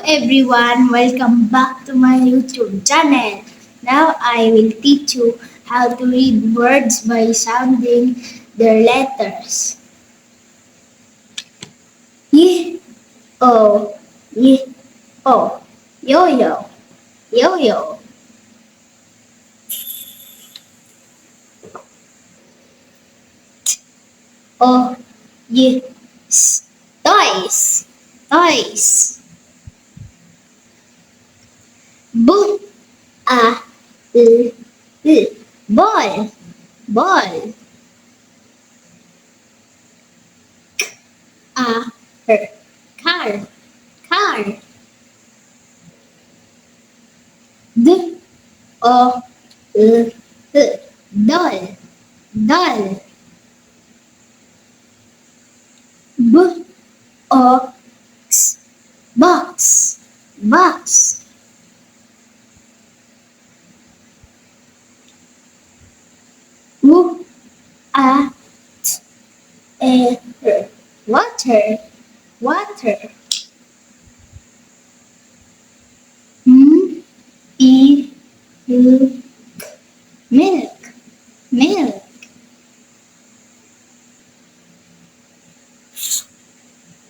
everyone, welcome back to my YouTube channel. Now I will teach you how to read words by sounding their letters. Y, O, Y, O, yo-yo, yo-yo. O, Y, S, toys, toys. B, A, L, L, ball, ball. A, R, car, car. D, O, L, L, doll, doll. B, O, X, box, box. W, A, T, E, R, water, water. M, E, U, milk, milk.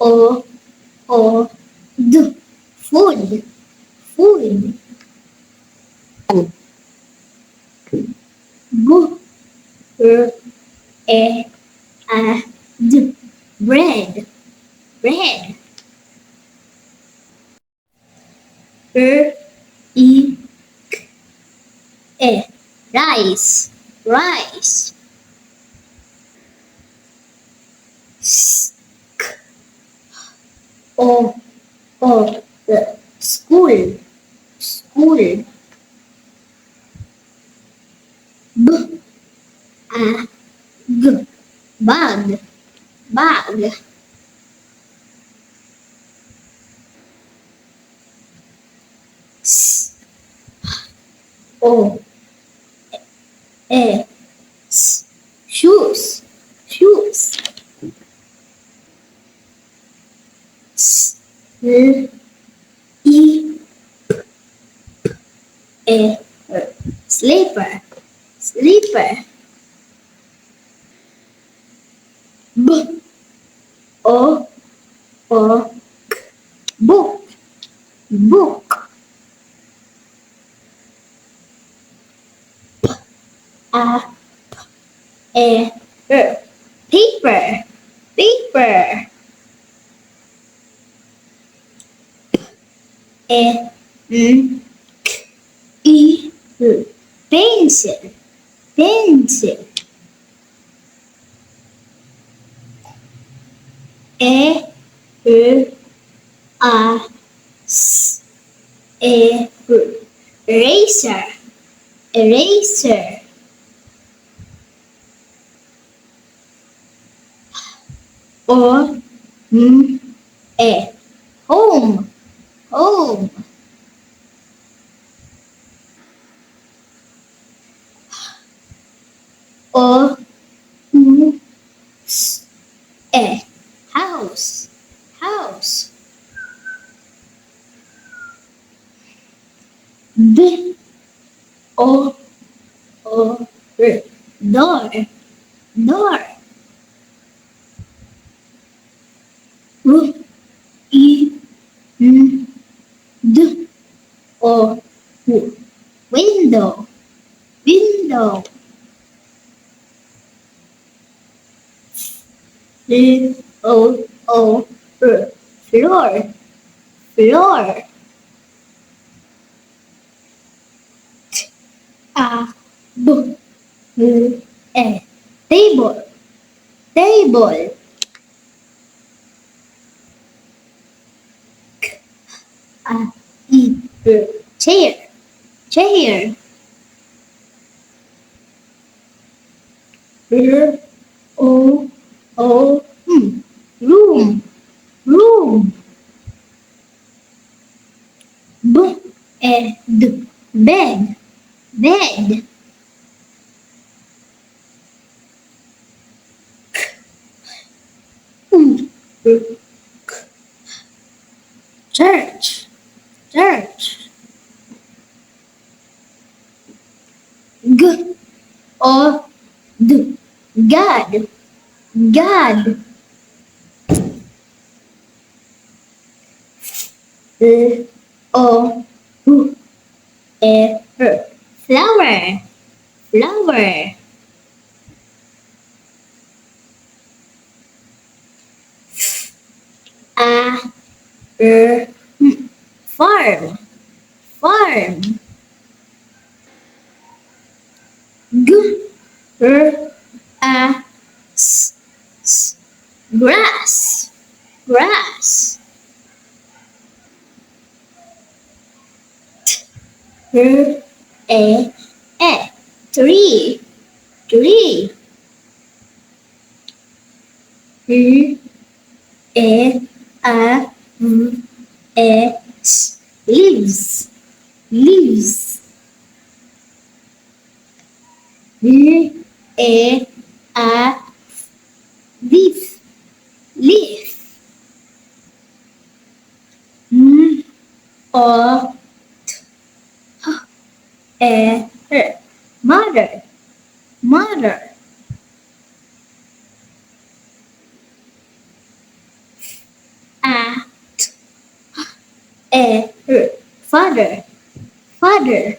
O, D, food, food. B, R, E, A, D, bread, bread. R, E, E, rice, rice. S, O, school, school. B, A, G, bag, bag. S, O, E, S, shoes, shoes. S, L, E, E, R, slipper, slipper. B, O, K, book, book. A, E, R, paper, paper. E, N, K, E, R, pencil, pencil. E, R, A, S, E, R, eraser, eraser. O, M, E, home, home. O, U, S, E, house, house. D, O, R, door, door. W, E, N, D, O, W, window, window. F, O, R, floor, floor. A, B, L, E, table, table. A, E, R, chair, chair. R, O, room, room. B, E, D, bed, bed. U, R, church, church. G O D God, God. L O W E R flower, flower. A R farm, farm. G R A S S grass, grass. R A E tree, tree. R E A V E S leaves, leaves. L E A leaf, leaf. M O E R mother, mother. A E R father, father.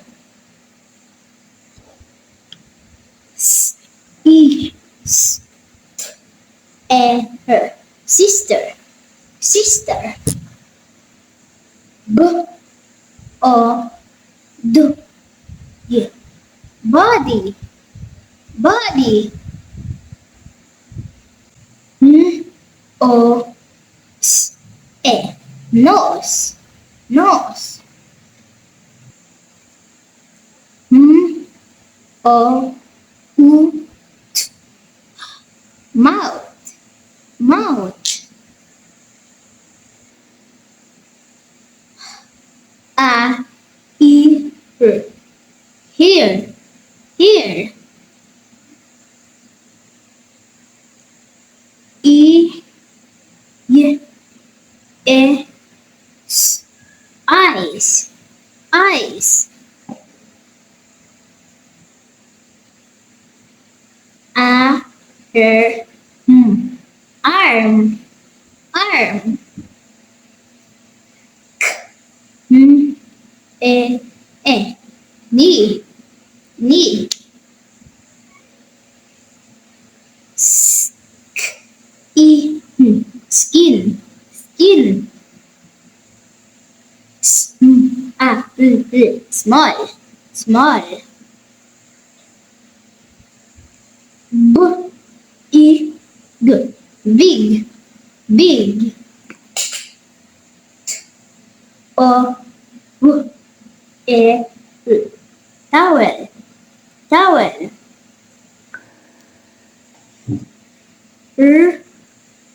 S E S E R sister, sister. B O D Y body, body. N O S E nose, nose. M O U T mouth, mouth. A E R here, here. E Y E S eyes, eyes. A R arm, arm. N E E knee, knee. S E skin, skin. S A small, small. B E G big, big. O W E L towel, towel. R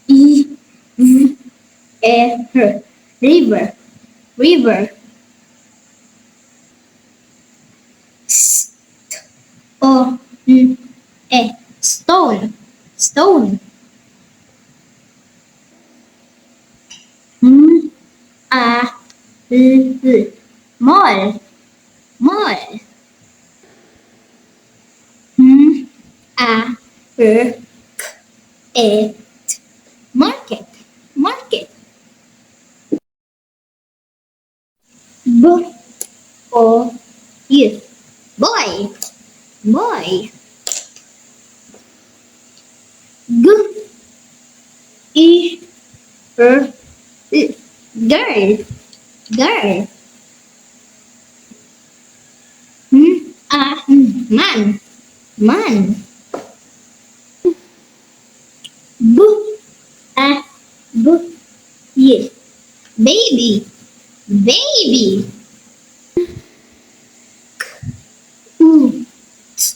E V E R river, river. S O N E stone, stone. M A L mall, mall. M A R E T market, market. B O Y boy, boy. G E R girl, girl. Man, man. B A B Y baby, baby. U T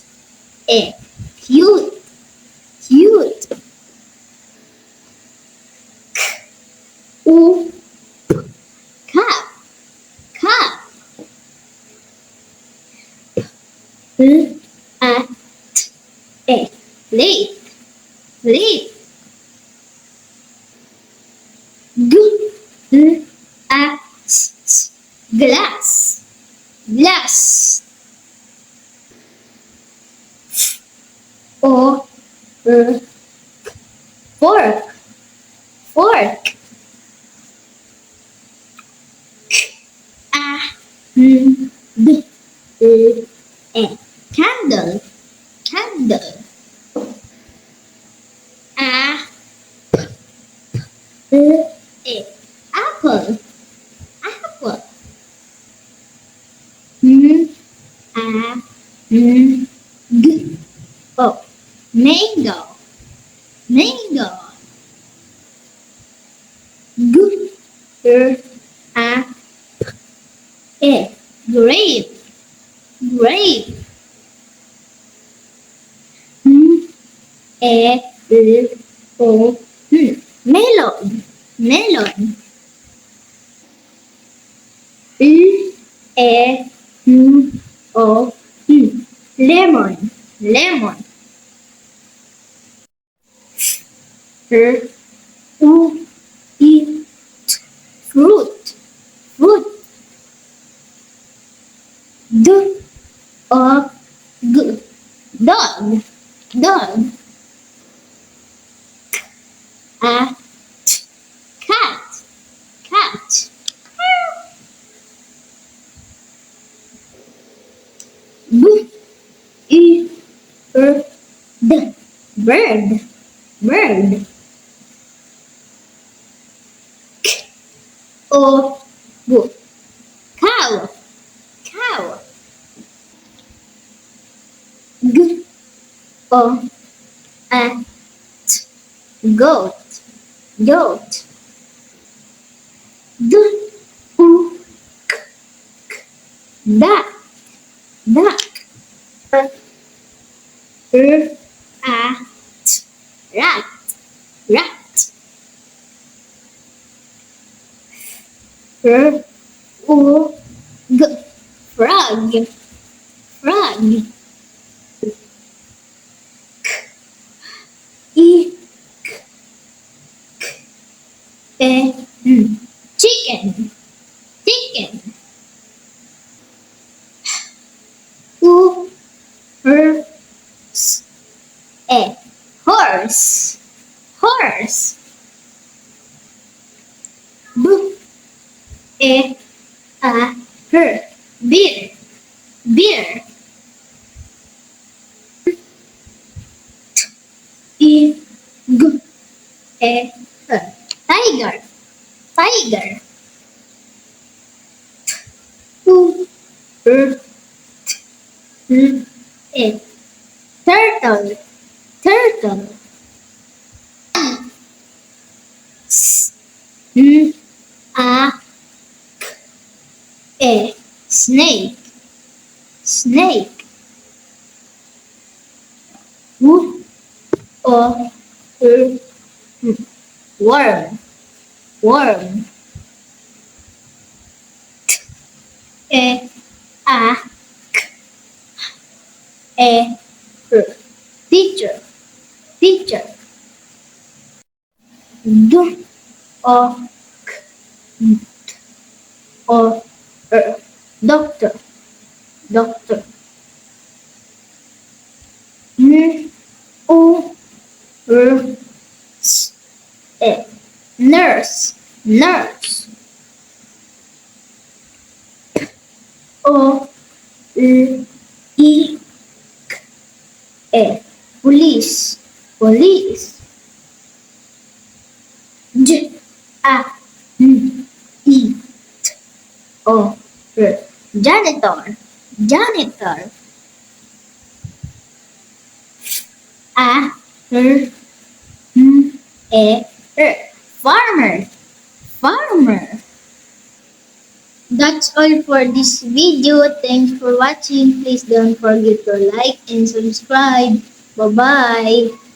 E cute, cute. U cup, cup. L A T E plate, plate. G L A S S O R fork, fork. A N D E candle, candle. A E apple, apple. M A N G O mango, mango. G R A E grape, grape. M E L O N melon, melon. L E M O N lemon, lemon. R U E T fruit, fruit. D O G dog, dog. A T cat, cat. B E R D bird, bird. O G cow, cow. G O A T goat, goat. D U duck, duck. R A T rat, rat. R O G frog, frog. E E N chicken, chicken. U R S E horse, horse. B E A R beer, beer. E G E R tiger, tiger. U R L E turtle, turtle. S N A E snake, snake. W O R M worm, worm. E A E R teacher, teacher. D O K O R doctor, doctor. N O R S E nurse, nurse. O L E K E police, police. J A N E T O R janitor, janitor. A R M E R farmer, farmer. That's all for this video. Thanks for watching. Please don't forget to like and subscribe. Bye-bye.